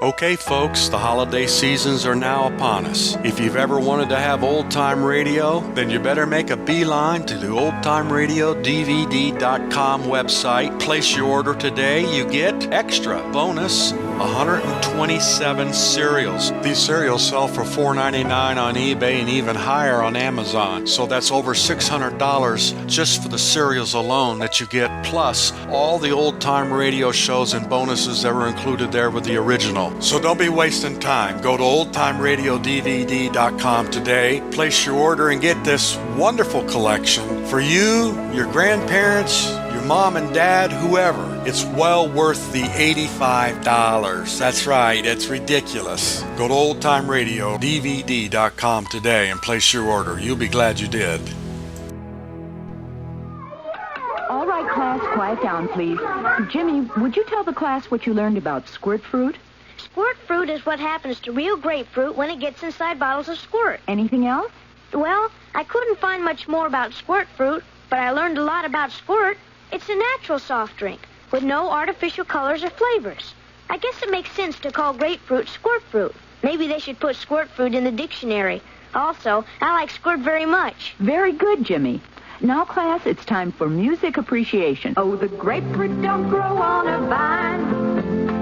Okay, folks, the holiday seasons are now upon us. If you've ever wanted to have old-time radio, then you better make a beeline to the oldtimeradiodvd.com website. Place your order today. You get extra bonus 127 cereals. These cereals sell for $4.99 on eBay and even higher on Amazon. So that's over $600 just for the cereals alone that you get, plus all the old-time radio shows and bonuses that were included there with the original. So don't be wasting time. Go to oldtimeradiodvd.com today, place your order, and get this wonderful collection for you, your grandparents, your mom and dad, whoever. It's well worth the $85. That's right, it's ridiculous. Go to oldtimeradiodvd.com today and place your order. You'll be glad you did. All right, class, quiet down, please. Jimmy, would you tell the class what you learned about squirt fruit? Squirt fruit is what happens to real grapefruit when it gets inside bottles of squirt. Anything else? Well, I couldn't find much more about squirt fruit, but I learned a lot about squirt. It's a natural soft drink with no artificial colors or flavors. I guess it makes sense to call grapefruit squirt fruit. Maybe they should put squirt fruit in the dictionary. Also, I like squirt very much. Very good, Jimmy. Now, class, it's time for music appreciation. Oh, the grapefruit don't grow on a vine.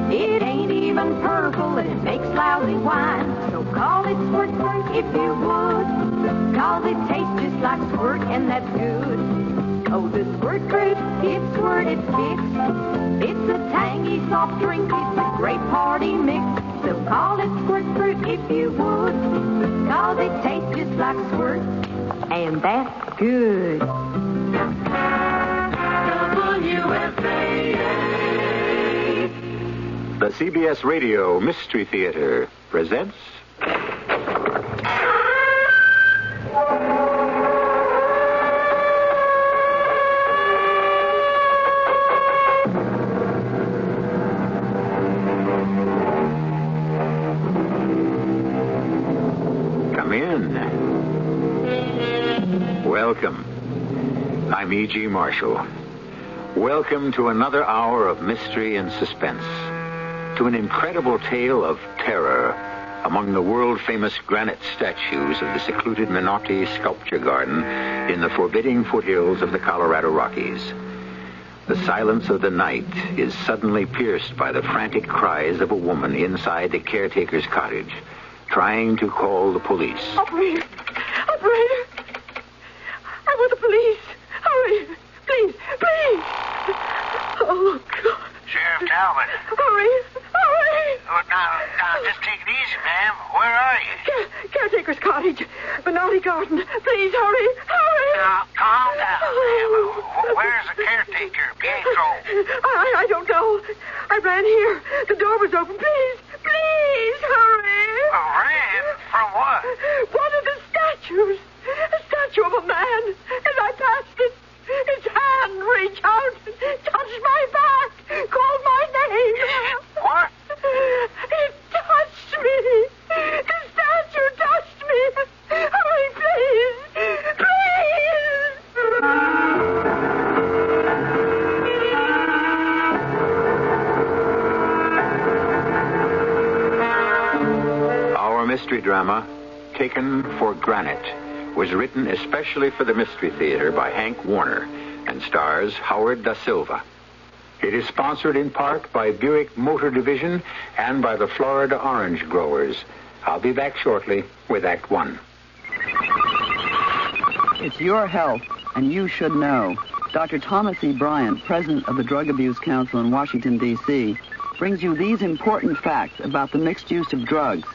It ain't even purple, and it makes lousy wine. So call it squirt fruit if you would, 'cause it tastes just like squirt, and that's good. Oh, the squirt fruit, it's squirt, it's kicks. It's a tangy soft drink, it's a great party mix. So call it squirt fruit if you would, 'cause it tastes just like squirt, and that's good. WFAA. The CBS Radio Mystery Theater presents... Come in. Welcome. I'm E.G. Marshall. Welcome to another hour of mystery and suspense, to an incredible tale of terror among the world-famous granite statues of the secluded Menotti Sculpture Garden in the forbidding foothills of the Colorado Rockies. The silence of the night is suddenly pierced by the frantic cries of a woman inside the caretaker's cottage, trying to call the police. Operator! Operator! I want the police! Hurry! Please! Please! Oh, God. Sheriff Talbot. Hurry! Hurry! Oh, now, just take it easy, ma'am. Where are you? Caretaker's cottage. Menotti Garden. Please, hurry! Hurry! Now, calm down, ma'am. Where's the caretaker, Pietro? I don't know. I ran here. The door was open. Please! Please, hurry! Ran? From what? One of the statues. A statue of a man. As I passed it, his hand reached out, touched my back, called my name. What? It touched me. The statue touched me. Hurry, please. Please. Our mystery drama, Taken for Granite, was written especially for the Mystery Theater by Hank Warner and stars Howard Da Silva. It is sponsored in part by Buick Motor Division and by the Florida Orange Growers. I'll be back shortly with Act One. It's your health, and you should know. Dr. Thomas E. Bryant, president of the Drug Abuse Council in Washington, D.C., brings you these important facts about the mixed use of drugs.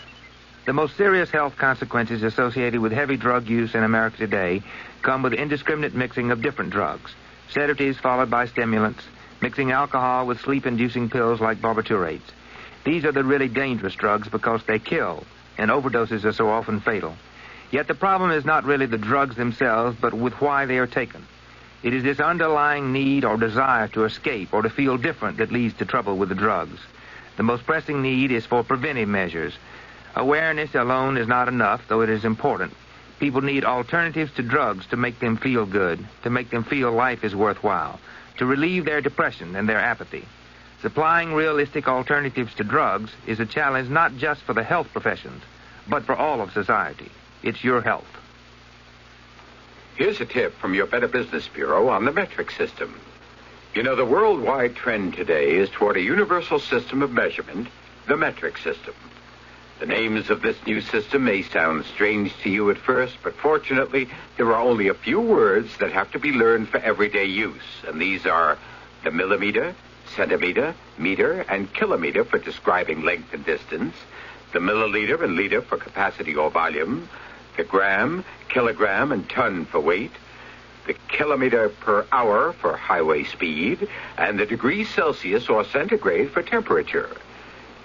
The most serious health consequences associated with heavy drug use in America today come with indiscriminate mixing of different drugs, sedatives followed by stimulants, mixing alcohol with sleep-inducing pills like barbiturates. These are the really dangerous drugs because they kill, and overdoses are so often fatal. Yet the problem is not really the drugs themselves, but with why they are taken. It is this underlying need or desire to escape or to feel different that leads to trouble with the drugs. The most pressing need is for preventive measures. Awareness alone is not enough, though it is important. People need alternatives to drugs to make them feel good, to make them feel life is worthwhile, to relieve their depression and their apathy. Supplying realistic alternatives to drugs is a challenge not just for the health professions, but for all of society. It's your health. Here's a tip from your Better Business Bureau on the metric system. You know, the worldwide trend today is toward a universal system of measurement, the metric system. The names of this new system may sound strange to you at first, but fortunately, there are only a few words that have to be learned for everyday use, and these are the millimeter, centimeter, meter, and kilometer for describing length and distance, the milliliter and liter for capacity or volume, the gram, kilogram, and ton for weight, the kilometer per hour for highway speed, and the degrees Celsius or centigrade for temperature.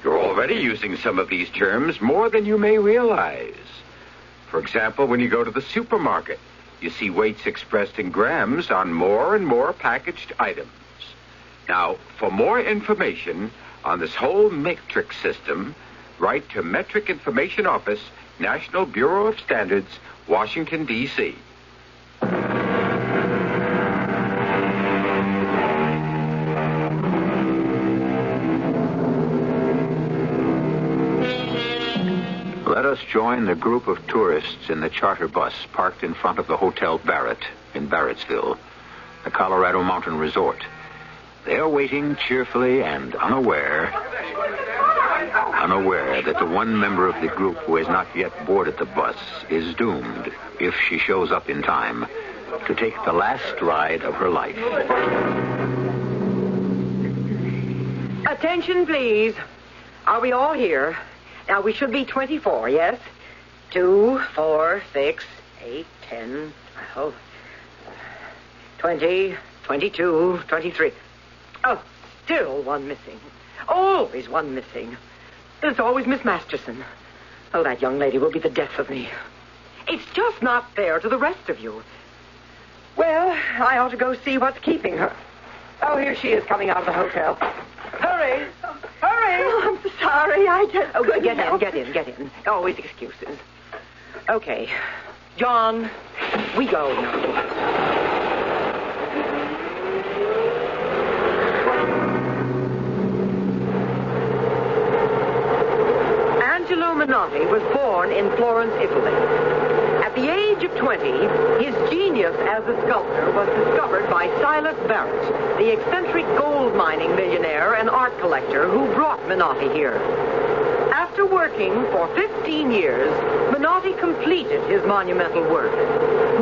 You're already using some of these terms more than you may realize. For example, when you go to the supermarket, you see weights expressed in grams on more and more packaged items. Now, for more information on this whole metric system, write to Metric Information Office, National Bureau of Standards, Washington, D.C. Let us join the group of tourists in the charter bus parked in front of the Hotel Barrett in Barrettsville, the Colorado Mountain Resort. They are waiting cheerfully and unaware that the one member of the group who has not yet boarded the bus is doomed, if she shows up in time, to take the last ride of her life. Attention, please. Are we all here? Now, we should be 24, yes? 2, 4, 6, 8, 10, 12, 20, 22, 23. Oh, still one missing. Always one missing. There's always Miss Masterson. Oh, that young lady will be the death of me. It's just not fair to the rest of you. Well, I ought to go see what's keeping her. Oh, here she is coming out of the hotel. Hurry! Hurry! Oh, I'm sorry. I just... Oh, get in. Always excuses. Okay. John, we go now. Angelo Menotti was born in Florence, Italy. At the age of 20, his genius as a sculptor was discovered by Silas Barrett, the eccentric gold mining millionaire and art collector who brought Menotti here. After working for 15 years, Menotti completed his monumental work.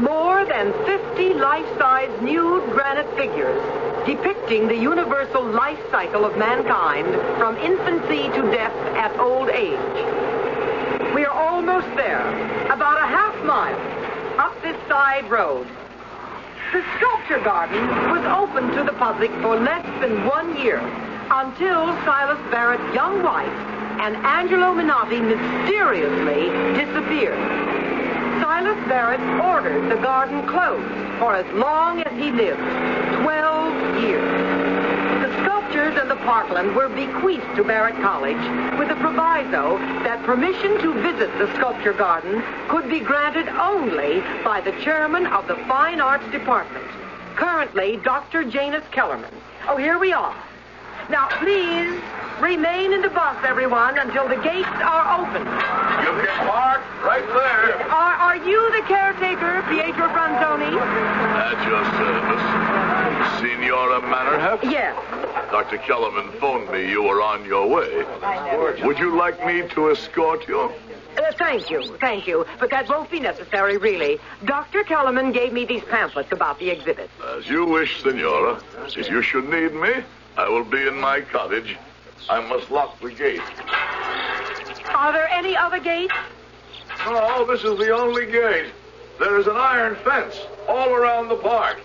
More than 50 life-size nude granite figures depicting the universal life cycle of mankind from infancy to death at old age. We are almost there, about a half mile up this side road. The sculpture garden was open to the public for less than 1 year, until Silas Barrett's young wife and Angelo Menotti mysteriously disappeared. Silas Barrett ordered the garden closed for as long as he lived, 12 years. The sculptures and the parkland were bequeathed to Barrett College with a proviso that permission to visit the sculpture garden could be granted only by the chairman of the Fine Arts Department, currently Dr. Janus Kellerman. Oh, here we are. Now, please remain in the bus, everyone, until the gates are open. You can park right there. Are you the caretaker, Pietro Franzoni? At your service. Signora Mannerheft? Yes. Dr. Kellerman phoned me you were on your way. Would you like me to escort you? Thank you. But that won't be necessary, really. Dr. Kellerman gave me these pamphlets about the exhibit. As you wish, Signora. If you should need me, I will be in my cottage. I must lock the gate. Are there any other gates? No, this is the only gate. There is an iron fence all around the park.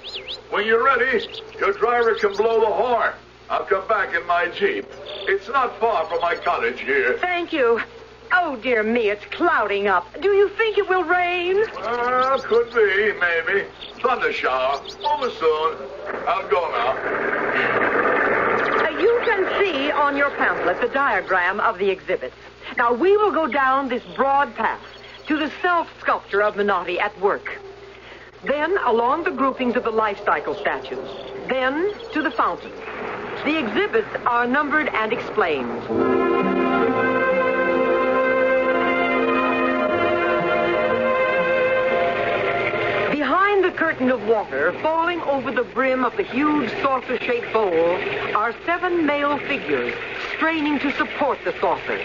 When you're ready, your driver can blow the horn. I'll come back in my Jeep. It's not far from my cottage here. Thank you. Oh, dear me, it's clouding up. Do you think it will rain? Could be, maybe. Thunder shower. Over soon. I'll go now. You can see on your pamphlet the diagram of the exhibits. Now, we will go down this broad path to the self-sculpture of Menotti at work. Then along the groupings of the life cycle statues. Then to the fountain. The exhibits are numbered and explained. Behind the curtain of water, falling over the brim of the huge saucer-shaped bowl, are 7 male figures straining to support the saucer.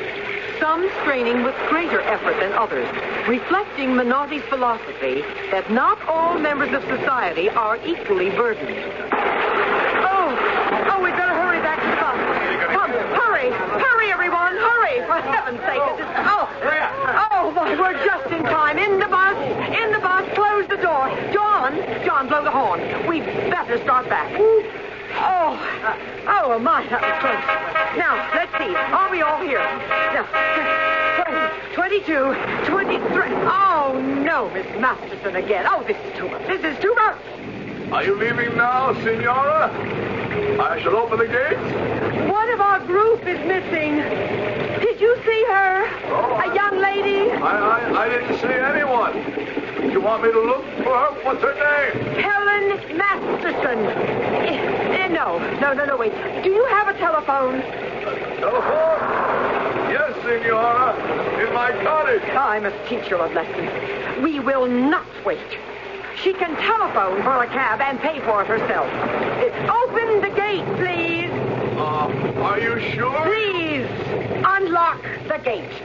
Some straining with greater effort than others, reflecting Menotti's philosophy that not all members of society are equally burdened. Oh, we'd better hurry back to the bus. Come, hurry, everyone, hurry, for heaven's sake. Oh, boy, we're just in time. In the bus, close the door. John, blow the horn. We'd better start back. Oh, my, that was close. Now, let's see. Are we all here? Now, 22, 23. Oh, no, Miss Masterson again. Oh, this is too much. Are you leaving now, Senora? I shall open the gates. One of our group is missing. Did you see her? A young lady? I didn't see anyone. You want me to look for her? What's her name? Helen Masterson. No, wait. Do you have a telephone? Telephone? Yes, Senora. In my cottage. I must teach her a lesson. We will not wait. She can telephone for a cab and pay for it herself. Open the gate, please. Are you sure? Please, unlock the gate.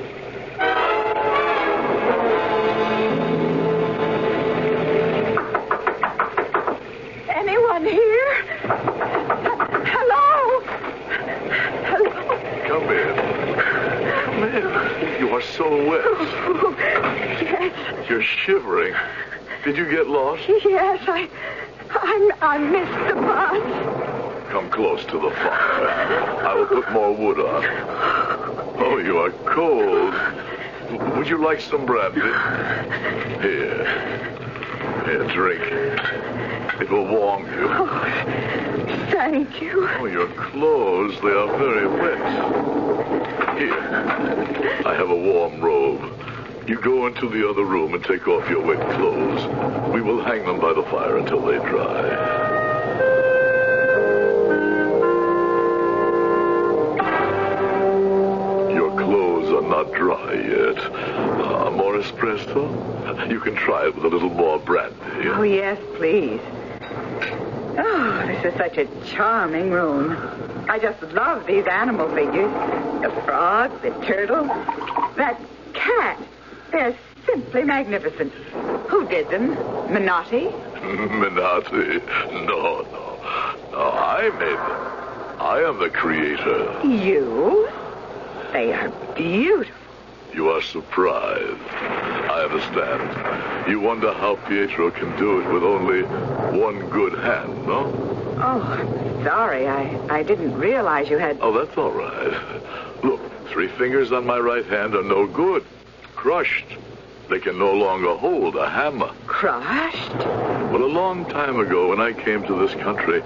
Anyone here? Hello? Come in. You are so wet. Yes. You're shivering. Did you get lost? Yes, I missed the bus. Come close to the fire. I will put more wood on. Oh, you are cold. Would you like some brandy? Here, drink it. It will warm you. Oh, thank you. Oh, your clothes, they are very wet. Here, I have a warm robe. You go into the other room and take off your wet clothes. We will hang them by the fire until they dry. Your clothes are not dry yet. More espresso? You can try it with a little more brandy. Oh, yes, please. Oh, this is such a charming room. I just love these animal figures. The frog, the turtle, that cat. They're simply magnificent. Who did them? Menotti? Menotti? No. I made them. I am the creator. You? They are beautiful. You are surprised. I understand. You wonder how Pietro can do it with only one good hand, no? Oh, sorry. I didn't realize you had... Oh, that's all right. Look, 3 fingers on my right hand are no good. Crushed. They can no longer hold a hammer. Crushed? Well, a long time ago, when I came to this country,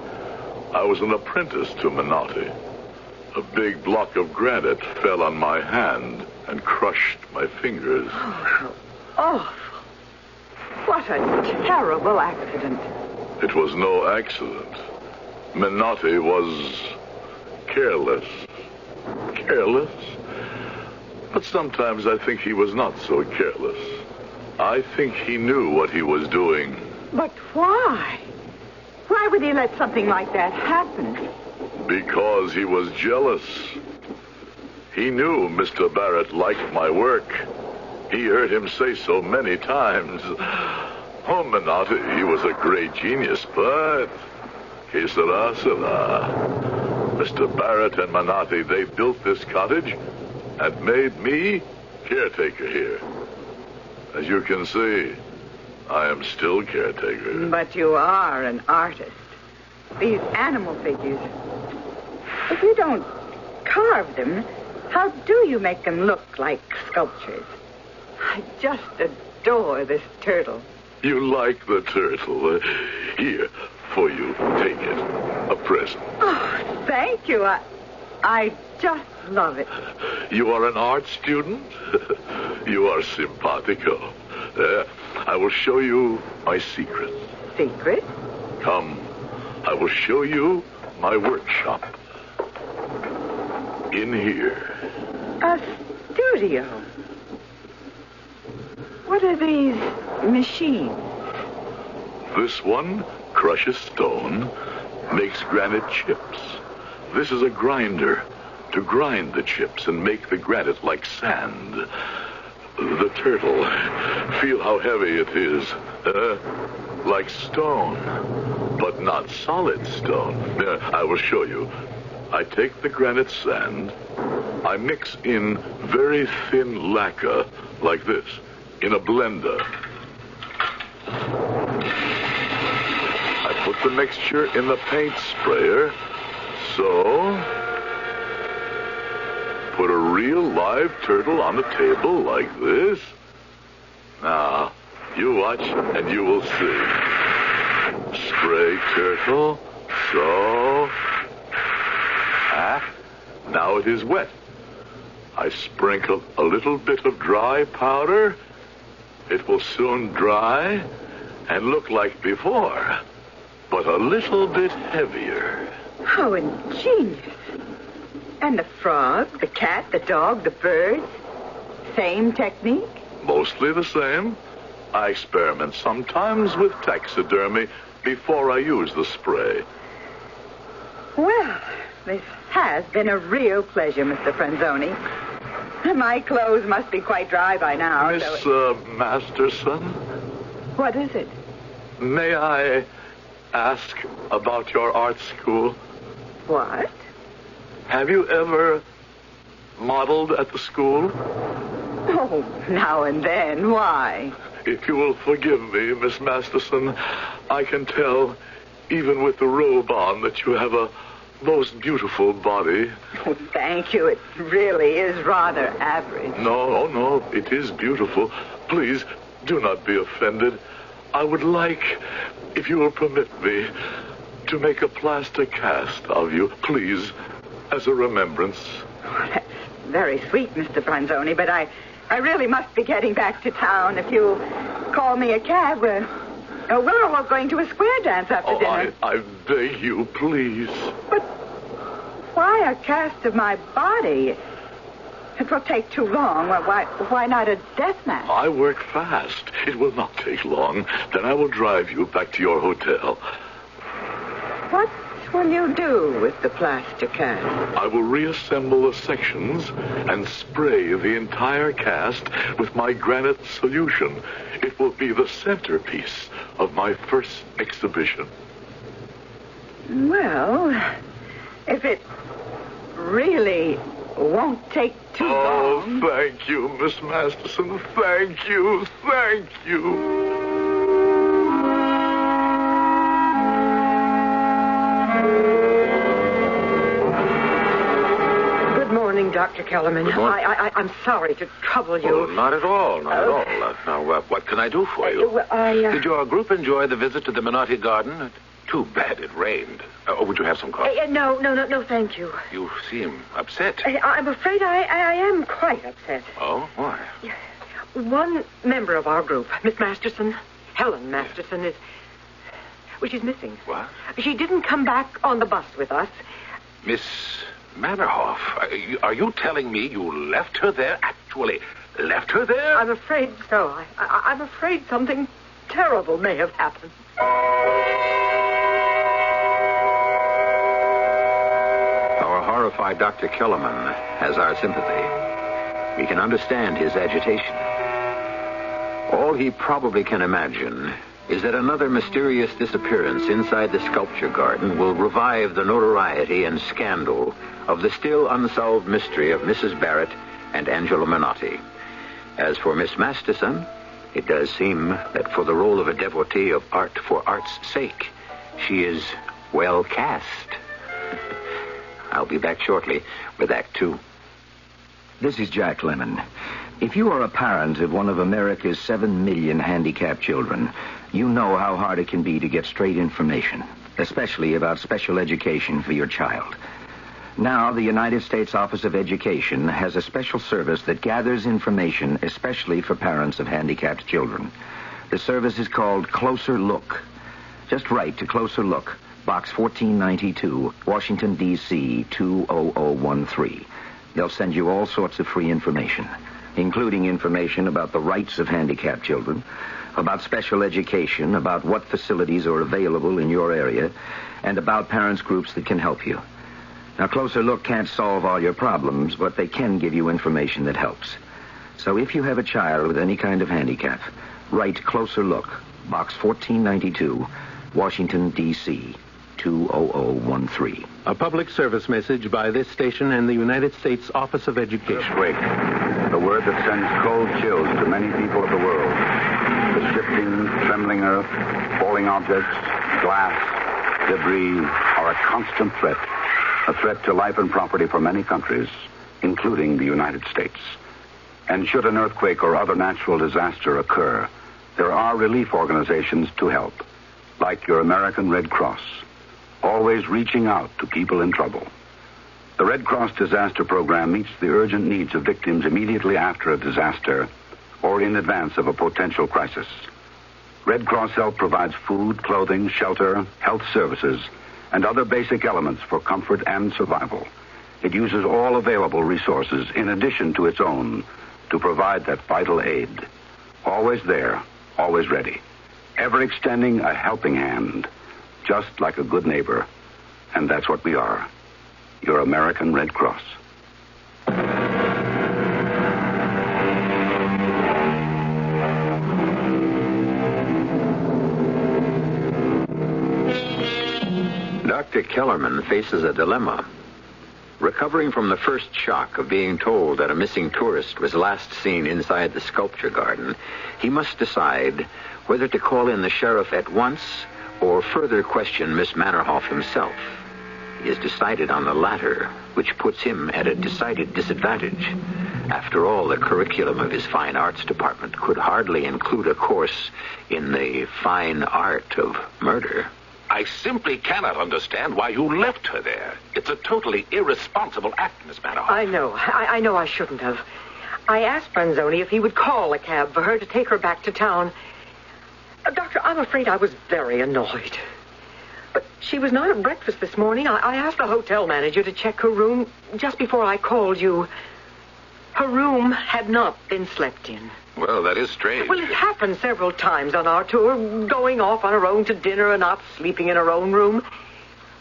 I was an apprentice to Menotti. A big block of granite fell on my hand and crushed my fingers. Oh, awful. What a terrible accident. It was no accident. Menotti was careless. Careless? But sometimes I think he was not so careless. I think he knew what he was doing. But why? Why would he let something like that happen? Because he was jealous. He knew Mr. Barrett liked my work. He heard him say so many times. Oh, Menotti, he was a great genius, but... Que sera, sera. Mr. Barrett and Menotti, they built this cottage and made me caretaker here. As you can see, I am still caretaker. But you are an artist. These animal figures, if you don't carve them, how do you make them look like sculptures? I just adore this turtle. You like the turtle? Here, for you. Take it. A present. Oh, thank you. I just love it. You are an art student? You are simpatico. I will show you my secret. Secret? Come, I will show you my workshop. in here. A studio. What are these machines? This one crushes stone, makes granite chips. This is a grinder to grind the chips and make the granite like sand. The turtle, feel how heavy it is. Like stone, but not solid stone. I will show you. I take the granite sand. I mix in very thin lacquer, like this, in a blender. I put the mixture in the paint sprayer, so... Put a real live turtle on the table like this. Now, you watch and you will see. Spray turtle, so... Now it is wet. I sprinkle a little bit of dry powder. It will soon dry and look like before, but a little bit heavier. How ingenious. And the frog, the cat, the dog, the birds. Same technique? Mostly the same. I experiment sometimes with taxidermy before I use the spray. Well, this has been a real pleasure, Mr. Franzoni. My clothes must be quite dry by now. Miss Masterson? What is it? May I ask about your art school? What? Have you ever modeled at the school? Oh, now and then. Why? If you will forgive me, Miss Masterson, I can tell, even with the robe on, that you have a most beautiful body. Oh, thank you. It really is rather average. No, it is beautiful. Please, do not be offended. I would like, if you will permit me, to make a plaster cast of you, please, as a remembrance. Oh, that's very sweet, Mr. Franzoni, but I really must be getting back to town. If you call me a cab, we're all going to a square dance after dinner. I beg you, please. But why a cast of my body? It will take too long. Why not a death match? I work fast. It will not take long. Then I will drive you back to your hotel. What will you do with the plaster cast? I will reassemble the sections and spray the entire cast with my granite solution. It will be the centerpiece of my first exhibition. Well, if it really won't take too long... Oh, thank you, Miss Masterson. Thank you. Thank you. Dr. Kellerman. I'm sorry to trouble you. Oh, not at all, not at all. Now, what can I do for you? Did your group enjoy the visit to the Minotti Garden? Too bad it rained. Would you have some coffee? No, thank you. You seem upset. I'm afraid I am quite upset. Oh, why? One member of our group, Miss Masterson, Helen Masterson, she's missing. What? She didn't come back on the bus with us. Miss Mannerhoff, are you telling me you left her there? Actually, left her there? I'm afraid so. I'm afraid something terrible may have happened. Our horrified Dr. Kellerman has our sympathy. We can understand his agitation. All he probably can imagine is that another mysterious disappearance inside the sculpture garden will revive the notoriety and scandal of the still unsolved mystery of Mrs. Barrett and Angela Minotti. As for Miss Masterson, it does seem that for the role of a devotee of art for art's sake, she is well cast. I'll be back shortly with Act 2. This is Jack Lemmon. If you are a parent of one of America's 7 million handicapped children, you know how hard it can be to get straight information, especially about special education for your child. Now, the United States Office of Education has a special service that gathers information especially for parents of handicapped children. The service is called Closer Look. Just write to Closer Look, Box 1492, Washington, D.C. 20013. They'll send you all sorts of free information, including information about the rights of handicapped children, about special education, about what facilities are available in your area, and about parents' groups that can help you. Now, Closer Look can't solve all your problems, but they can give you information that helps. So if you have a child with any kind of handicap, write Closer Look, Box 1492, Washington, D.C., 20013. A public service message by this station and the United States Office of Education. Earthquake, the word that sends cold chills to many people of the world. The shifting, trembling earth, falling objects, glass, debris are a constant threat. A threat to life and property for many countries, including the United States. And should an earthquake or other natural disaster occur, there are relief organizations to help, like your American Red Cross, always reaching out to people in trouble. The Red Cross Disaster Program meets the urgent needs of victims immediately after a disaster or in advance of a potential crisis. Red Cross Help provides food, clothing, shelter, health services, and other basic elements for comfort and survival. It uses all available resources in addition to its own to provide that vital aid. Always there, always ready. Ever extending a helping hand, just like a good neighbor. And that's what we are. Your American Red Cross. Dr. Kellerman faces a dilemma. Recovering from the first shock of being told that a missing tourist was last seen inside the sculpture garden, he must decide whether to call in the sheriff at once or further question Miss Mannerhoff himself. He has decided on the latter, which puts him at a decided disadvantage. After all, the curriculum of his fine arts department could hardly include a course in the fine art of murder. I simply cannot understand why you left her there. It's a totally irresponsible act, Miss Mannerhoff. I know. I know I shouldn't have. I asked Franzoni if he would call a cab for her to take her back to town. Doctor, I'm afraid I was very annoyed. But she was not at breakfast this morning. I asked the hotel manager to check her room just before I called you. Her room had not been slept in. Well, that is strange. Well, it happened several times on our tour, going off on her own to dinner and not sleeping in her own room.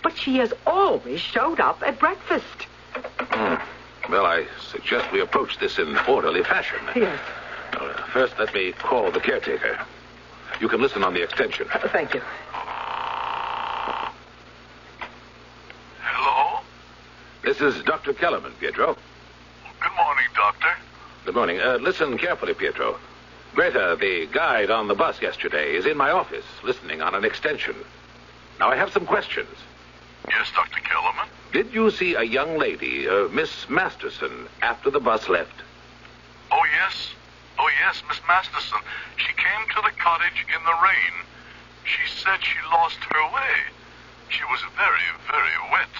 But she has always showed up at breakfast. Well, I suggest we approach this in orderly fashion. Yes. First, let me call the caretaker. You can listen on the extension. Thank you. Hello? This is Dr. Kellerman, Pietro. Good morning, Doctor. Good morning. Listen carefully, Pietro. Greta, the guide on the bus yesterday, is in my office, listening on an extension. Now, I have some questions. Yes, Dr. Kellerman? Did you see a young lady, Miss Masterson, after the bus left? Oh, yes. Oh, yes, Miss Masterson. She came to the cottage in the rain. She said she lost her way. She was very, very wet.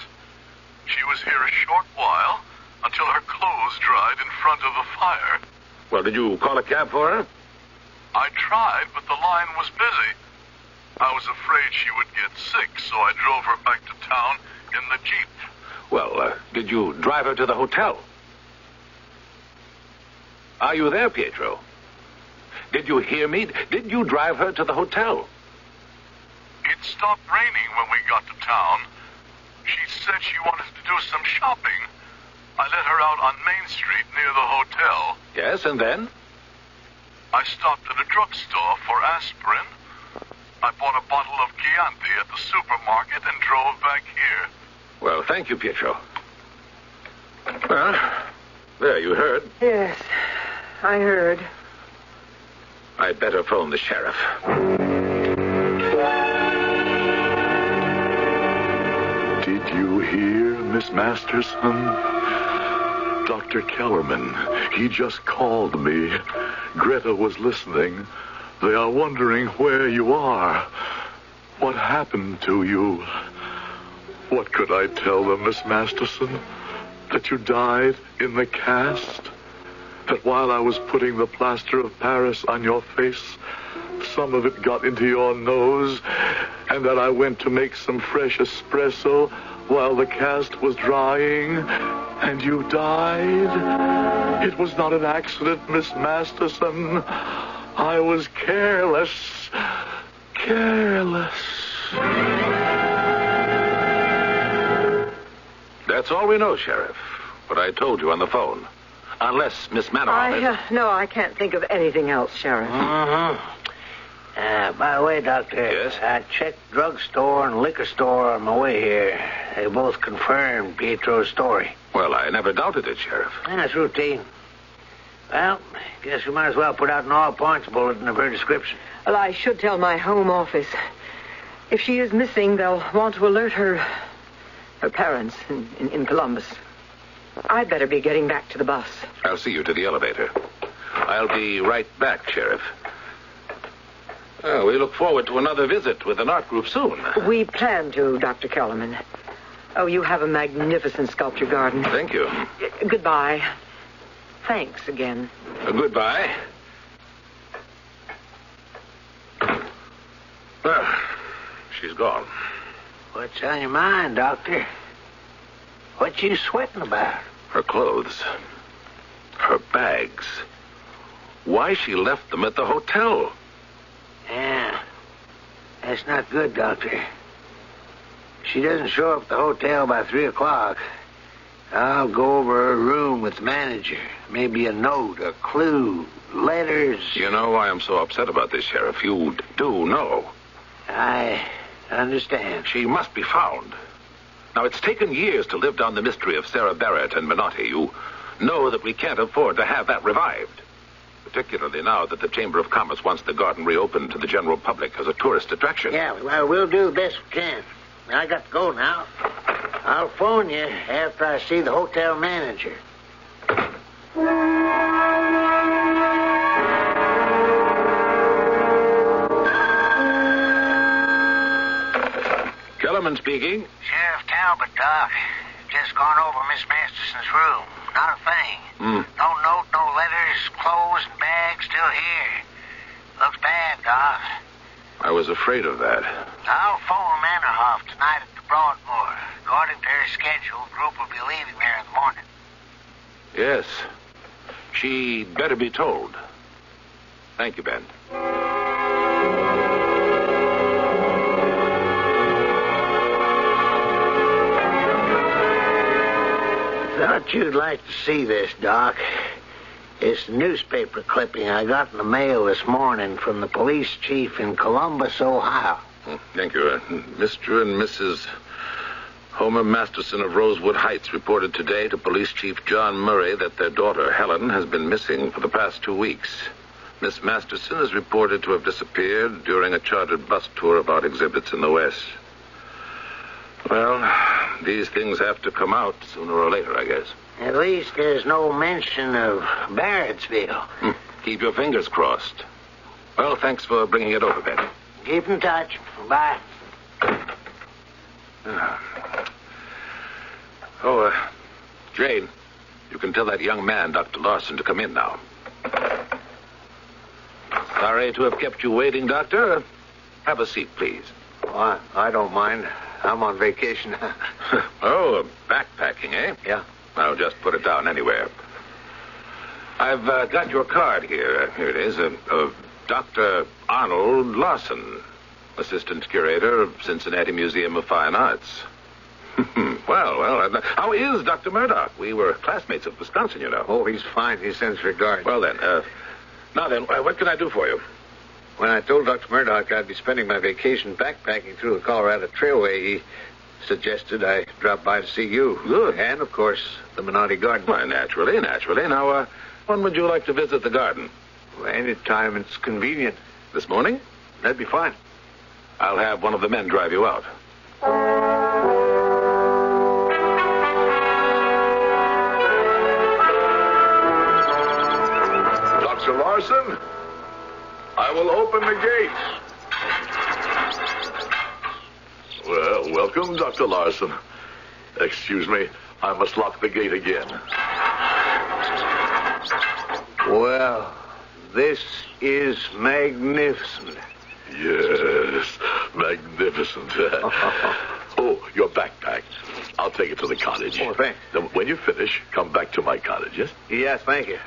She was here a short while until her clothes dried in front of the fire. Well, did you call a cab for her? I tried, but the line was busy. I was afraid she would get sick, so I drove her back to town in the Jeep. Well, did you drive her to the hotel? Are you there, Pietro? Did you hear me? Did you drive her to the hotel? It stopped raining when we got to town. She said she wanted to do some shopping. I let her out on Main Street near the hotel. Yes, and then? I stopped at a drugstore for aspirin. I bought a bottle of Chianti at the supermarket and drove back here. Well, thank you, Pietro. Well, there, you heard. Yes, I heard. I'd better phone the sheriff. Did you hear, Miss Masterson? Dr. Kellerman, he just called me. Greta was listening. They are wondering where you are. What happened to you? What could I tell them, Miss Masterson? That you died in the cast? That while I was putting the plaster of Paris on your face, some of it got into your nose, and that I went to make some fresh espresso while the cast was drying, And you died? It was not an accident, Miss Masterson. I was careless. Careless. That's all we know, Sheriff. What I told you on the phone. Unless Miss Manoff... No, I can't think of anything else, Sheriff. By the way, Doctor. Yes? I checked drugstore and liquor store on my way here. They both confirmed Pietro's story. Well, I never doubted it, Sheriff. That's routine. Well, guess we might as well put out an all-points bulletin of her description. Well, I should tell my home office. If she is missing, they'll want to alert her parents in Columbus. I'd better be getting back to the bus. I'll see you to the elevator. I'll be right back, Sheriff. We look forward to another visit with an art group soon. We plan to, Dr. Kellerman. Oh, you have a magnificent sculpture garden. Thank you. Goodbye. Thanks again. Goodbye. Well, she's gone. What's on your mind, Doctor? What you sweating about? Her clothes. Her bags. Why she left them at the hotel. Yeah. That's not good, Doctor. She doesn't show up at the hotel by 3 o'clock. I'll go over her room with the manager. Maybe a note, a clue, letters. You know why I'm so upset about this, Sheriff. You do know. I understand. She must be found. Now, it's taken years to live down the mystery of Sarah Barrett and Menotti. You know that we can't afford to have that revived. Particularly now that the Chamber of Commerce wants the garden reopened to the general public as a tourist attraction. Yeah, well, we'll do the best we can. I got to go now. I'll phone you after I see the hotel manager. Kellerman speaking. Sheriff Talbot, Doc. Just gone over Miss Masterson's room. Not a thing. No note, no letters, clothes and bags still here. Looks bad, Doc. I was afraid of that. I'll phone Manoff tonight at the Broadmoor. According to her schedule, the group will be leaving there in the morning. Yes. She'd better be told. Thank you, Ben. Thought you'd like to see this, Doc. It's a newspaper clipping I got in the mail this morning from the police chief in Columbus, Ohio. Thank you. Mr. and Mrs. Homer Masterson of Rosewood Heights reported today to Police Chief John Murray that their daughter, Helen, has been missing for the past 2 weeks. Miss Masterson is reported to have disappeared during a chartered bus tour of art exhibits in the West. Well, these things have to come out sooner or later, I guess. At least there's no mention of Barrettsville. Keep your fingers crossed. Well, thanks for bringing it over, Ben. Keep in touch. Bye. Jane, you can tell that young man, Dr. Larson, to come in now. Sorry to have kept you waiting, Doctor. Have a seat, please. Oh, I don't mind. I'm on vacation. Oh, backpacking, eh? Yeah. I'll just put it down anywhere. I've got your card here. Here it is. Dr. Arnold Larson, assistant curator of Cincinnati Museum of Fine Arts. Well, how is Dr. Murdoch? We were classmates at Wisconsin, you know. Oh, he's fine. He sends regards. Well, then, what can I do for you? When I told Dr. Murdoch I'd be spending my vacation backpacking through the Colorado Trailway, he suggested I drop by to see you. Good. And, of course, the Menotti Garden. Why, naturally. Now, when would you like to visit the garden? Well, any time it's convenient. This morning? That'd be fine. I'll have one of the men drive you out. Dr. Larson, I will open the gate. Well, welcome, Dr. Larson. Excuse me, I must lock the gate again. Well, this is magnificent. Yes, magnificent. Oh, your backpack. I'll take it to the cottage. Oh, thanks. Then when you finish, come back to my cottage, yes? Yes, thank you.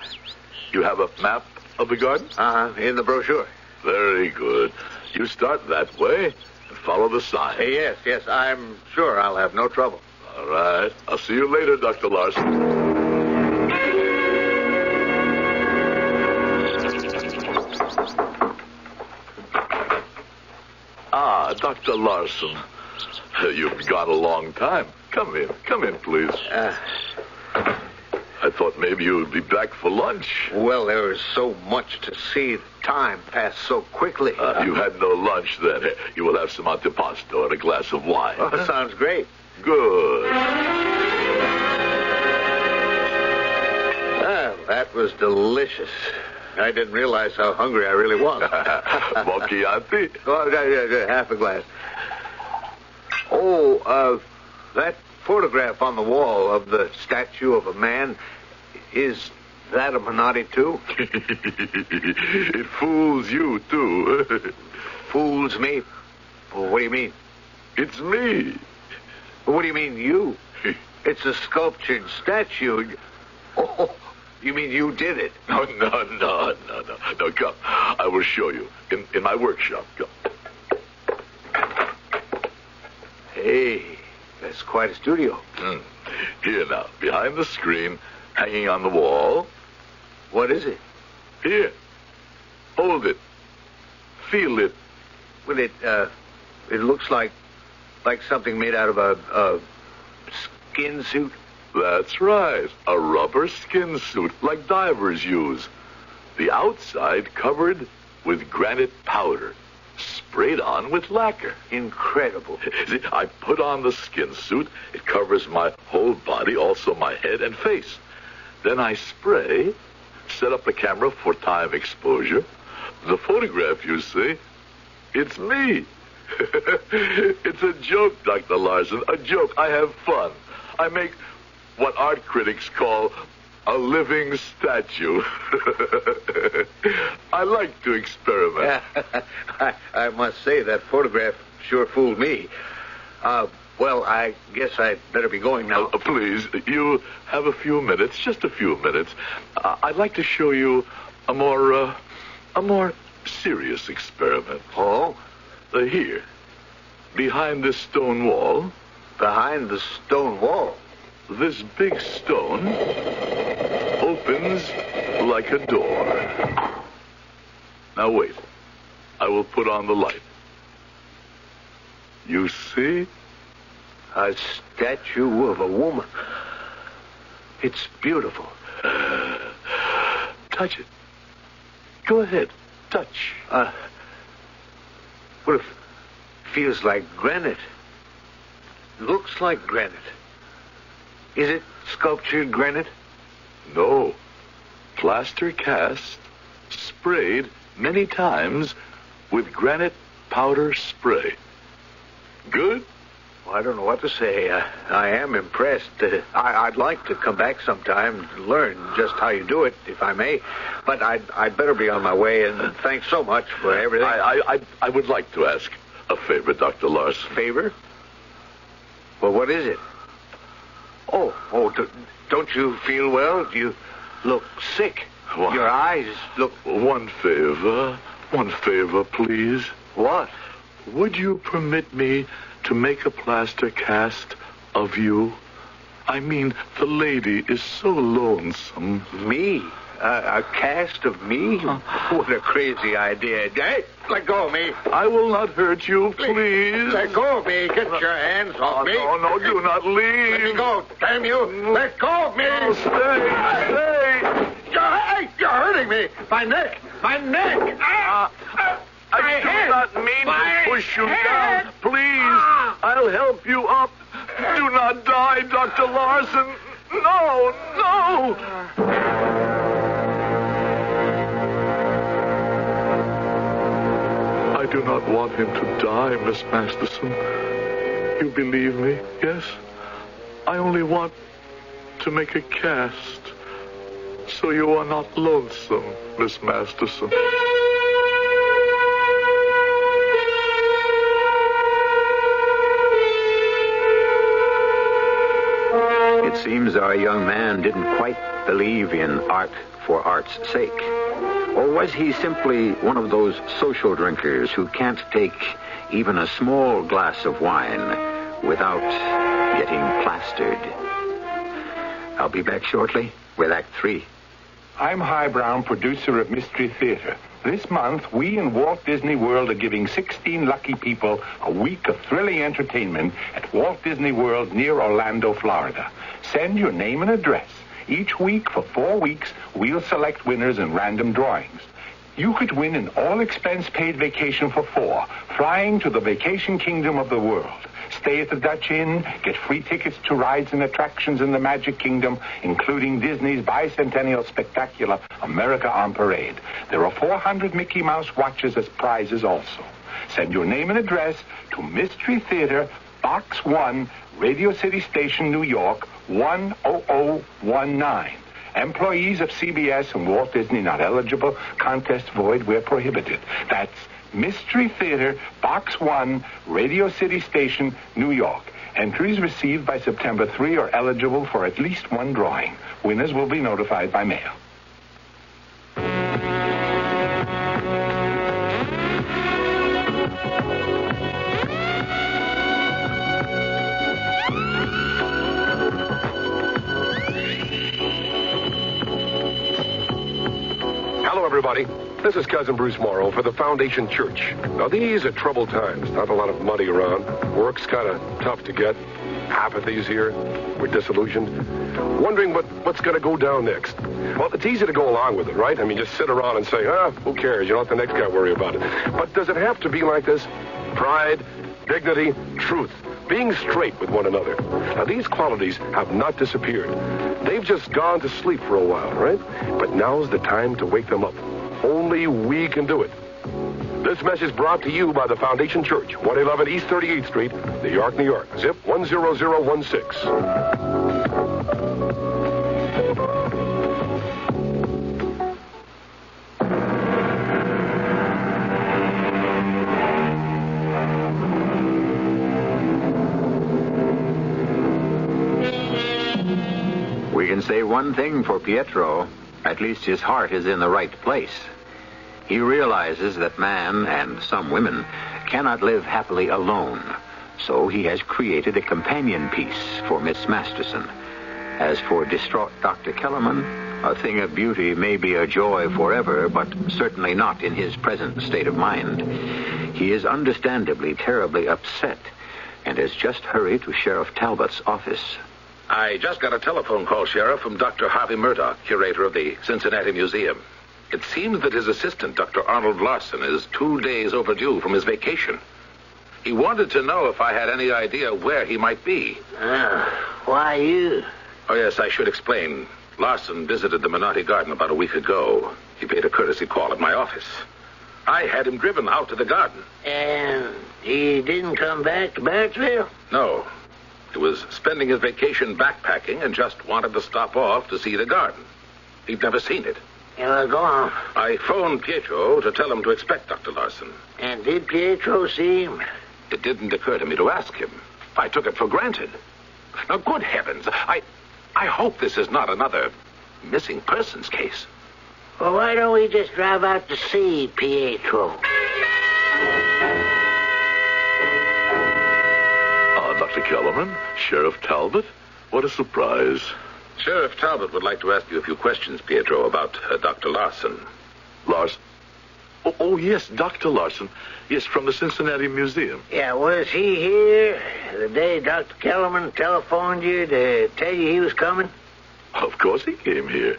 You have a map of the garden? In the brochure. Very good. You start that way and follow the sign. Yes, I'm sure I'll have no trouble. All right. I'll see you later, Dr. Larson. Dr. Larson. You've gone a long time. Come in, please. I thought maybe you would be back for lunch. Well, there was so much to see. Time passed so quickly. You had no lunch then. You will have some antipasto and a glass of wine. Oh, sounds great. Good. That was delicious. I didn't realize how hungry I really was. Chianti? Oh, half a glass. Oh, that photograph on the wall of the statue of a man, is that a Menotti, too? It fools you, too. Fools me? Well, what do you mean? It's me. What do you mean, you? It's a sculptured statue. Oh, you mean you did it? No, come. I will show you. In my workshop. Come. Hey, that's quite a studio. Here now, behind the screen, hanging on the wall. What is it? Here. Hold it. Feel it. Well, it looks like something made out of a skin suit. That's right. A rubber skin suit like divers use. The outside covered with granite powder, sprayed on with lacquer. Incredible. See, I put on the skin suit. It covers my whole body, also my head and face. Then I spray, set up the camera for time exposure. The photograph you see, it's me. It's a joke, Dr. Larson, a joke. I have fun. I make what art critics call a living statue. I like to experiment. I must say that photograph sure fooled me. Well, I guess I'd better be going now. Please, you have a few minutes, just a few minutes. I'd like to show you a more serious experiment. Oh? Here, behind this stone wall. Behind the stone wall? This big stone opens like a door. Now wait. I will put on the light. You see? A statue of a woman. It's beautiful. Touch it. Go ahead. Touch. Well, it feels like granite. Looks like granite. Is it sculptured granite? No. Plaster cast, sprayed many times with granite powder spray. Good? Well, I don't know what to say. I am impressed. I'd like to come back sometime and learn just how you do it, if I may. But I'd better be on my way, and thanks so much for everything. I would like to ask a favor, Dr. Larson. Favor? Well, what is it? Oh, don't you feel well? You look sick. What? Your eyes look... One favor, please. What? Would you permit me to make a plaster cast of you? I mean, the lady is so lonesome. Me? A cast of me? What a crazy idea. Hey, let go of me. I will not hurt you, please. Let go of me. Get your hands off me. No, do not leave. Let me go. Damn you. Let go of me. No, stay. You're hurting me. My neck. I do not mean to push you down. Please, I'll help you up. Do not die, Dr. Larson. No. I do not want him to die, Miss Masterson. You believe me, yes? I only want to make a cast so you are not lonesome, Miss Masterson. Seems our young man didn't quite believe in art for art's sake. Or was he simply one of those social drinkers who can't take even a small glass of wine without getting plastered? I'll be back shortly with Act 3. I'm High Brown, producer of Mystery Theater. This month, we in Walt Disney World are giving 16 lucky people a week of thrilling entertainment at Walt Disney World near Orlando, Florida. Send your name and address. Each week for 4 weeks, we'll select winners in random drawings. You could win an all-expense-paid vacation for 4, flying to the vacation kingdom of the world. Stay at the Dutch Inn, get free tickets to rides and attractions in the Magic Kingdom, including Disney's bicentennial spectacular America on Parade. There are 400 Mickey Mouse watches as prizes also. Send your name and address to Mystery Theater, Box 1, Radio City Station, New York, 10019. Employees of CBS and Walt Disney not eligible. Contest void where prohibited. That's Mystery Theater, Box 1, Radio City Station, New York. Entries received by September 3 are eligible for at least one drawing. Winners will be notified by mail. Hello, everybody. This is Cousin Bruce Morrow for the Foundation Church. Now, these are troubled times. Not a lot of money around. Work's kind of tough to get. Apathy's here. We're disillusioned. Wondering what's going to go down next. Well, it's easy to go along with it, right? I mean, just sit around and say, who cares? You don't let the next guy worry about it. But does it have to be like this? Pride, dignity, truth. Being straight with one another. Now, these qualities have not disappeared. They've just gone to sleep for a while, right? But now's the time to wake them up. Only we can do it. This message brought to you by the Foundation Church, 111 East 38th Street, New York, New York. Zip 10016. We can say one thing for Pietro. At least his heart is in the right place. He realizes that man, and some women, cannot live happily alone. So he has created a companion piece for Miss Masterson. As for distraught Dr. Kellerman, a thing of beauty may be a joy forever, but certainly not in his present state of mind. He is understandably terribly upset and has just hurried to Sheriff Talbot's office. I just got a telephone call, Sheriff, from Dr. Harvey Murdoch, curator of the Cincinnati Museum. It seems that his assistant, Dr. Arnold Larson, is 2 days overdue from his vacation. He wanted to know if I had any idea where he might be. Why you? Oh, yes, I should explain. Larson visited the Menotti Garden about a week ago. He paid a courtesy call at my office. I had him driven out to the garden. And he didn't come back to Barrettsville? No. He was spending his vacation backpacking and just wanted to stop off to see the garden. He'd never seen it. Yeah, well, go on. I phoned Pietro to tell him to expect Dr. Larson. And did Pietro see him? It didn't occur to me to ask him. I took it for granted. Now, good heavens, I hope this is not another missing persons case. Well, why don't we just drive out to see Pietro? Dr. Kellerman, Sheriff Talbot, what a surprise. Sheriff Talbot would like to ask you a few questions, Pietro, about Dr. Larson. Larson? Oh, yes, Dr. Larson. Yes, from the Cincinnati Museum. Yeah, was he here the day Dr. Kellerman telephoned you to tell you he was coming? Of course he came here.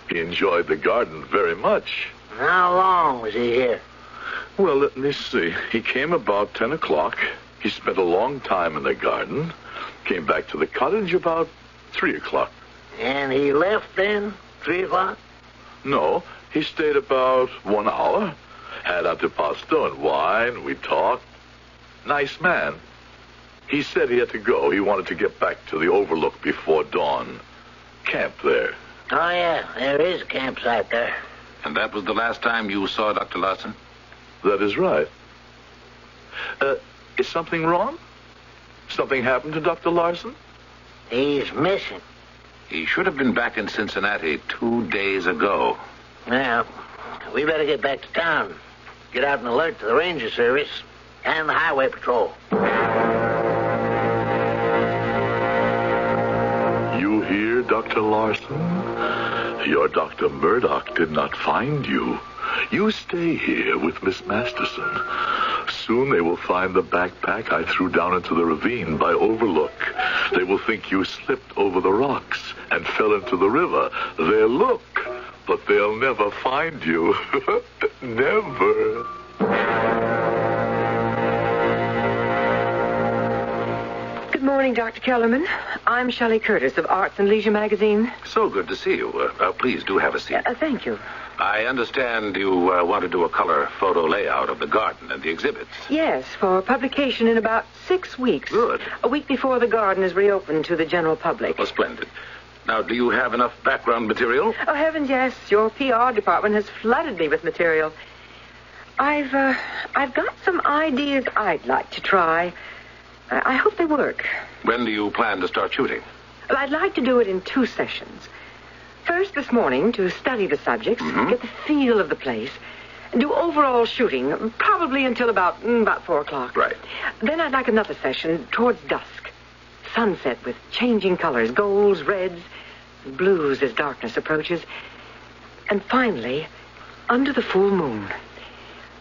He enjoyed the garden very much. How long was he here? Well, let me see. He came about 10 o'clock. He spent a long time in the garden. Came back to the cottage about 3 o'clock. And he left then? 3 o'clock? No, he stayed about 1 hour. Had antipasto and wine. We talked. Nice man. He said he had to go. He wanted to get back to the overlook before dawn. Camp there. Oh, yeah, there is a campsite there. And that was the last time you saw Dr. Larson? That is right. Is something wrong? Something happened to Dr. Larson? He's missing. He should have been back in Cincinnati 2 days ago. Well, we better get back to town. Get out an alert to the Ranger Service and the Highway Patrol. You hear, Dr. Larson? Your Dr. Murdoch did not find you. You stay here with Miss Masterson. Soon they will find the backpack I threw down into the ravine by Overlook. They will think you slipped over the rocks and fell into the river. They'll look, but they'll never find you. Never. Good morning, Dr. Kellerman. I'm Shelley Curtis of Arts and Leisure magazine. So good to see you. Please do have a seat. Thank you. I understand you want to do a color photo layout of the garden and the exhibits. Yes, for publication in about 6 weeks. Good. A week before the garden is reopened to the general public. Oh, splendid. Now, do you have enough background material? Oh, heavens, yes. Your PR department has flooded me with material. I've got some ideas I'd like to try. I hope they work. When do you plan to start shooting? I'd like to do it in 2 sessions. First this morning to study the subjects, get the feel of the place, and do overall shooting, probably until about 4 o'clock. Right. Then I'd like another session towards dusk. Sunset with changing colors, golds, reds, and blues as darkness approaches. And finally, under the full moon,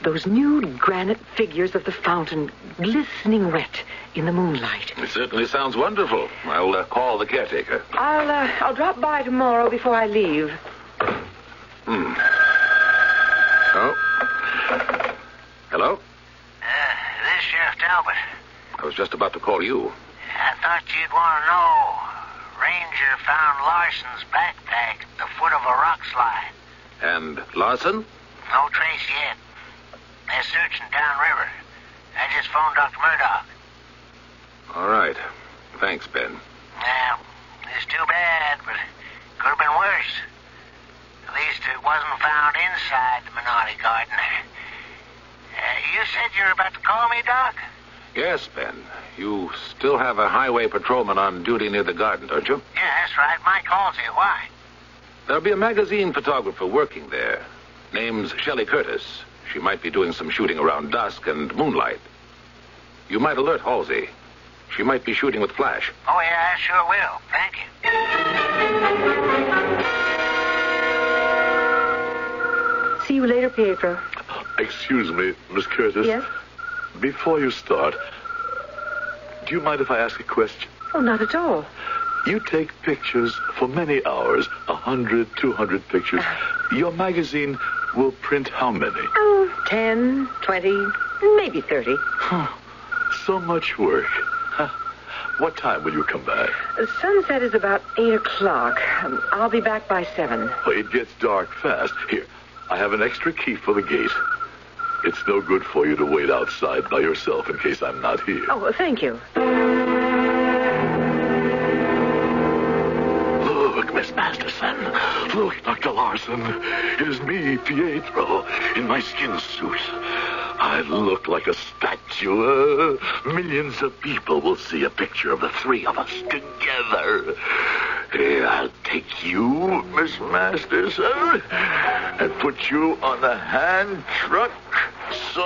those nude granite figures of the fountain glistening wet in the moonlight. It certainly sounds wonderful. I'll call the caretaker. I'll drop by tomorrow before I leave. Oh. Hello? This is Sheriff Talbot. I was just about to call you. I thought you'd want to know. Ranger found Larson's backpack at the foot of a rock slide. And Larson? No trace yet. They're searching downriver. I just phoned Dr. Murdoch. All right. Thanks, Ben. Well, it's too bad, but could have been worse. At least it wasn't found inside the Minotti garden. You said you were about to call me, Doc? Yes, Ben. You still have a highway patrolman on duty near the garden, don't you? Yeah, that's right. Mike calls you. Why? There'll be a magazine photographer working there. Name's Shelley Curtis. She might be doing some shooting around dusk and moonlight. You might alert Halsey. She might be shooting with flash. Oh, yeah, I sure will. Thank you. See you later, Pietro. Excuse me, Miss Curtis. Yes? Before you start, do you mind if I ask a question? Oh, not at all. You take pictures for many hours, 100, 200 pictures. Your magazine will print how many? Oh, 10, 20, maybe 30. So much work. What time will you come back? Sunset is about 8 o'clock. I'll be back by 7. Oh, it gets dark fast. Here, I have an extra key for the gate. It's no good for you to wait outside by yourself in case I'm not here. Oh, thank you. Look, Miss Masterson. Look, Dr. Larson. It is me, Pietro, in my skin suit. I look like a statue. Millions of people will see a picture of the 3 of us together. I'll take you, Miss Masterson, and put you on the hand truck. So,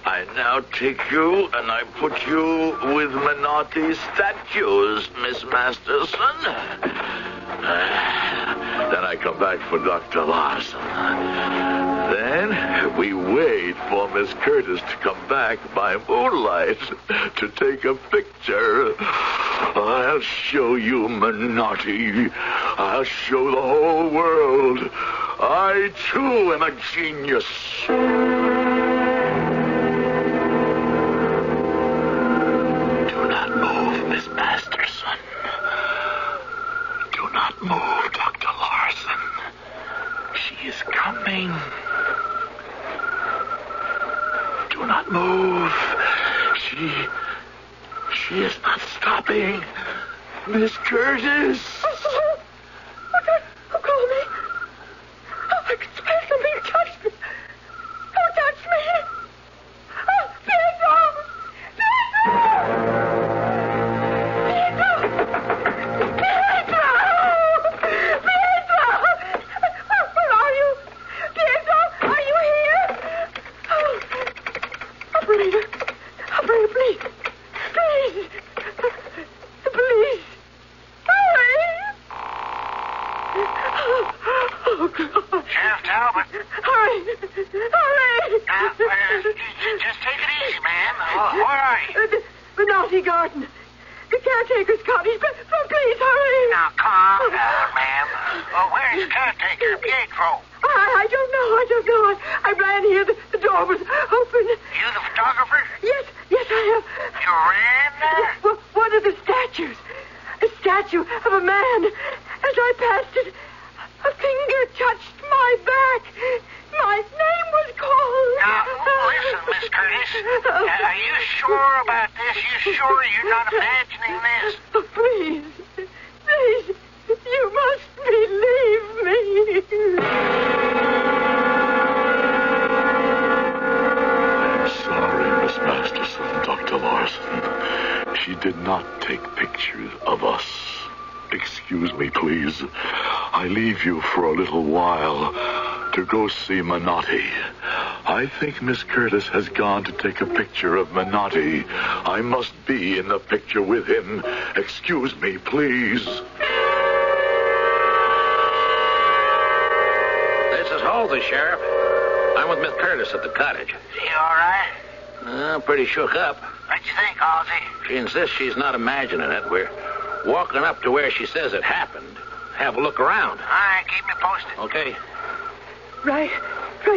I now take you and I put you with Minotti statues, Miss Masterson. Then I come back for Dr. Larson. Then we wait for Miss Curtis to come back by moonlight to take a picture. I'll show you Minotti. I'll show the whole world. I, too, am a genius. Do not move, Miss Masterson. Do not move, Dr. Larson. She is coming. Do not move. She is not stopping. Miss Curtis. Oh, call me. Oh, I can smell somebody touch me. Don't touch me. Oh, Pietro! Pietro! Pietro! Oh, God. Sheriff Talbot. Hurry! Just take it easy, ma'am. Where are you? The naughty garden. The caretaker's cottage. But please, hurry. Now, calm down, ma'am. Where's caretaker Pietro? I don't know. I ran here. The door was open. You the photographer? Yes, I am. You ran there? One of the statues. A statue of a man. As I passed it, a finger touched my back. My name was called. Now, listen, Miss Curtis. Are you sure about this? You sure you're not imagining this? Oh, please, you must believe me. I'm sorry, Miss Masterson, Dr. Larson. She did not take pictures of us. Excuse me, please. I leave you for a little while to go see Menotti. I think Miss Curtis has gone to take a picture of Menotti. I must be in the picture with him. Excuse me, please. This is Halsey, Sheriff. I'm with Miss Curtis at the cottage. You all right? Pretty shook up. What'd you think, Halsey? She insists she's not imagining it. We're walking up to where she says it happened. Have a look around. All right, keep me posted. Okay. Right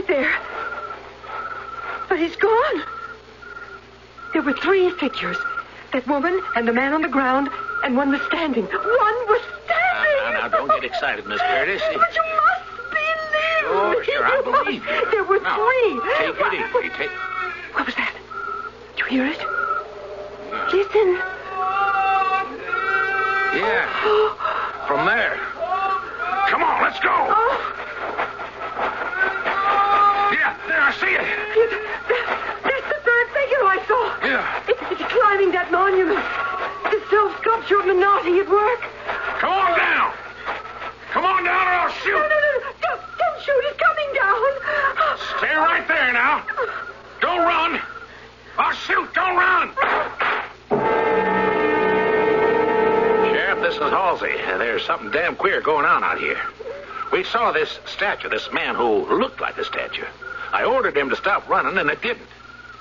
there. But he's gone. There were 3 figures. That woman and the man on the ground, and one was standing. One was standing! Now, don't get excited, Miss Curtis. But you must believe me. Sure, I believe you. There were 3. Take it easy. What was that? Did you hear it? Listen. Yeah. From there. Come on, let's go. Yeah, there, I see it. That's the 3rd figure I saw. Yeah. It's climbing that monument. The self-sculpture of Menotti at work. Come on down. Come on down or I'll shoot. No. Don't shoot. It's coming down. Stay right there now. Don't run. I'll shoot. Don't run. Sheriff, this is Halsey. There's something damn queer going on out here. We saw this statue, this man who looked like a statue. I ordered him to stop running, and it didn't.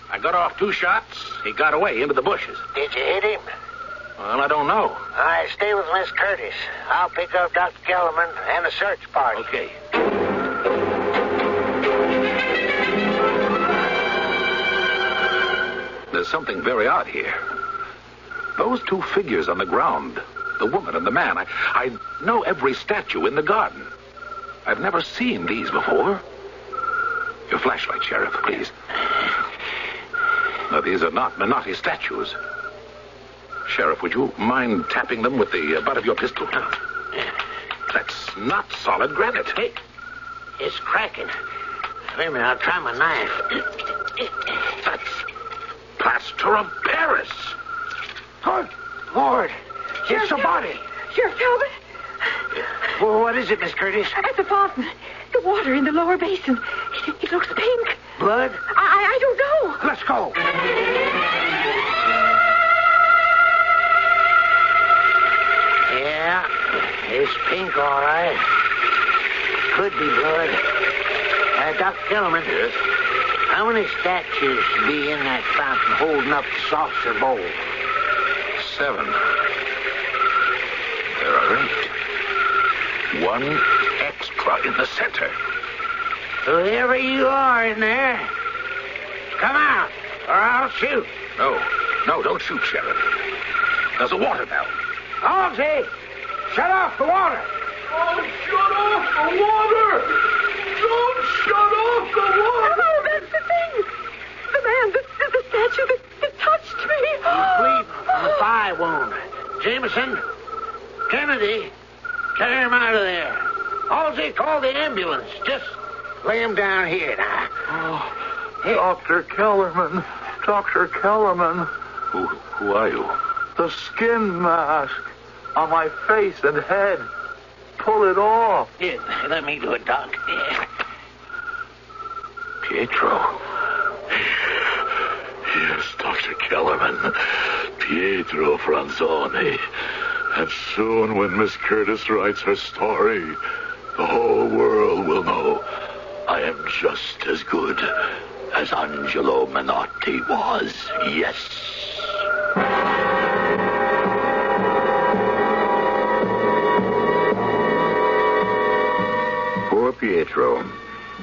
I got off 2 shots. He got away into the bushes. Did you hit him? Well, I don't know. All right, stay with Miss Curtis. I'll pick up Dr. Kellerman and a search party. Okay. There's something very odd here. Those 2 figures on the ground, the woman and the man, I know every statue in the garden. I've never seen these before. Your flashlight, Sheriff, please. Now, these are not Menotti statues. Sheriff, would you mind tapping them with the butt of your pistol? That's not solid granite. Hey, it's cracking. Wait a minute, I'll try my knife. That's plaster of Paris. Good Lord, it's a body. Sheriff Talbot? Well, what is it, Miss Curtis? At the fountain. The water in the lower basin. It looks pink. Blood? I don't know. Let's go. Yeah, it's pink, all right. Could be blood. Dr. Kellerman. Yes? How many statues should be in that fountain holding up the saucer bowl? 7. There are 8. 1 extra in the center. Whoever you are in there, come out, or I'll shoot. No, don't shoot, Sheriff. There's a water valve. Halsey, shut off the water. Oh, shut off the water! Don't shut off the water! Oh, that's the thing. The man, the statue that touched me. He's bleeding from a thigh wound. Jameson, Kennedy, carry him out of there. Halsey, call the ambulance. Just lay him down here now. Oh, Dr. Kellerman. Dr. Kellerman. Who are you? The skin mask on my face and head. Pull it off. Here, let me do it, Doc. Yeah. Pietro. Yes, Dr. Kellerman. Pietro Franzoni. And soon, when Miss Curtis writes her story, the I am just as good as Angelo Menotti was, yes. Poor Pietro.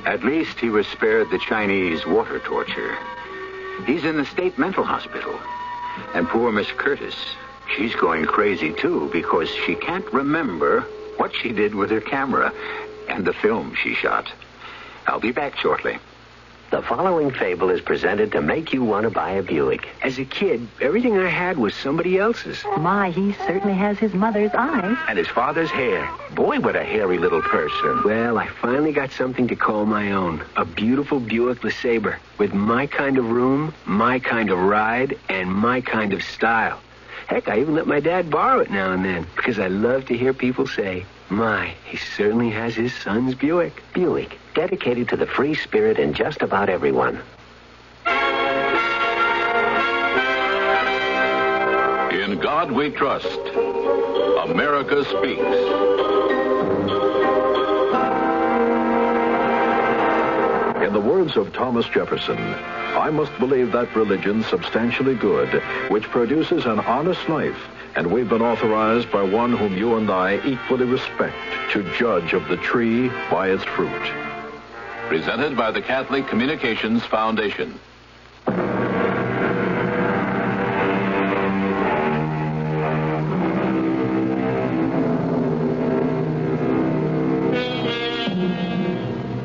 At least he was spared the Chinese water torture. He's in the state mental hospital. And poor Miss Curtis, she's going crazy too because she can't remember what she did with her camera and the film she shot. I'll be back shortly. The following fable is presented to make you want to buy a Buick. As a kid, everything I had was somebody else's. My, he certainly has his mother's eyes. And his father's hair. Boy, what a hairy little person. Well, I finally got something to call my own. A beautiful Buick LeSabre with my kind of room, my kind of ride, and my kind of style. Heck, I even let my dad borrow it now and then because I love to hear people say, my, he certainly has his son's Buick. Buick, dedicated to the free spirit in just about everyone. In God we trust. America speaks. In the words of Thomas Jefferson, I must believe that religion substantially good, which produces an honest life, and we've been authorized by one whom you and I equally respect to judge of the tree by its fruit. Presented by the Catholic Communications Foundation.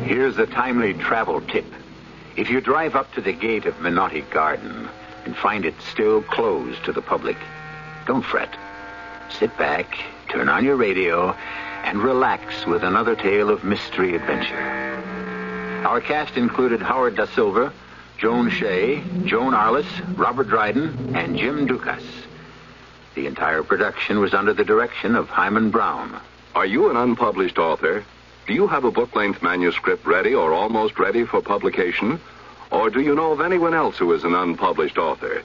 Here's a timely travel tip. If you drive up to the gate of Menotti Garden and find it still closed to the public, don't fret. Sit back, turn on your radio, and relax with another tale of mystery adventure. Our cast included Howard Da Silva, Joan Shea, Joan Arliss, Robert Dryden, and Jim Dukas. The entire production was under the direction of Hyman Brown. Are you an unpublished author? Do you have a book-length manuscript ready or almost ready for publication? Or do you know of anyone else who is an unpublished author?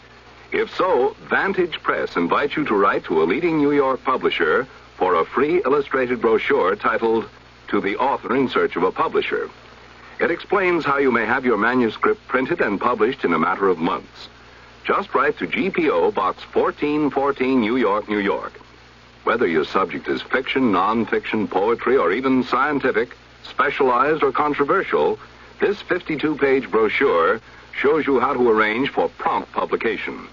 If so, Vantage Press invites you to write to a leading New York publisher for a free illustrated brochure titled To the Author in Search of a Publisher. It explains how you may have your manuscript printed and published in a matter of months. Just write to GPO Box 1414, New York, New York. Whether your subject is fiction, nonfiction, poetry, or even scientific, specialized or controversial, this 52-page brochure shows you how to arrange for prompt publication.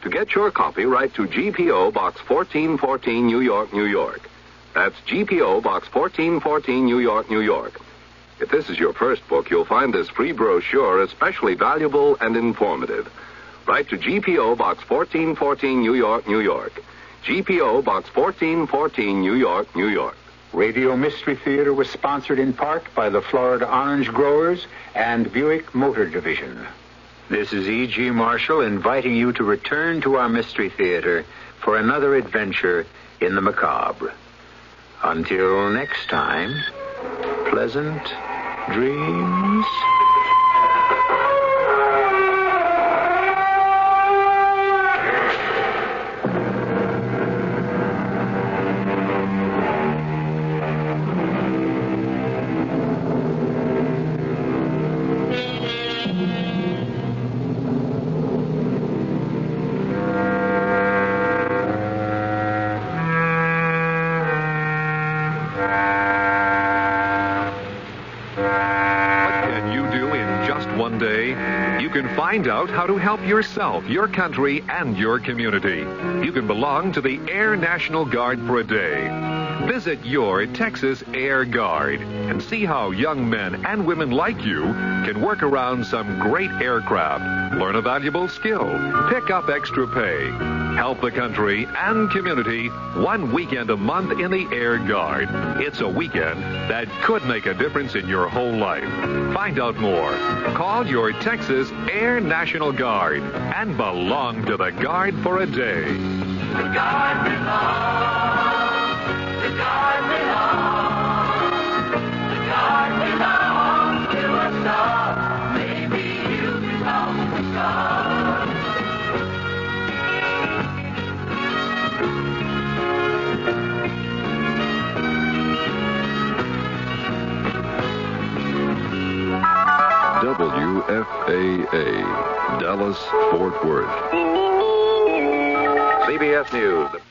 To get your copy, write to GPO Box 1414, New York, New York. That's GPO Box 1414, New York, New York. If this is your first book, you'll find this free brochure especially valuable and informative. Write to GPO Box 1414, New York, New York. GPO Box 1414, New York, New York. Radio Mystery Theater was sponsored in part by the Florida Orange Growers and Buick Motor Division. This is E.G. Marshall inviting you to return to our Mystery Theater for another adventure in the macabre. Until next time, pleasant dreams. Find out how to help yourself, your country, and your community. You can belong to the Air National Guard for a day. Visit your Texas Air Guard and see how young men and women like you can work around some great aircraft, learn a valuable skill, pick up extra pay, help the country and community 1 weekend a month in the Air Guard. It's a weekend that could make a difference in your whole life. Find out more. Call your Texas Air National Guard and belong to the Guard for a day. The Guard belongs. The Guard belongs. The Guard belongs to us all. Maybe you belong to God. WFAA, Dallas, Fort Worth. CBS News.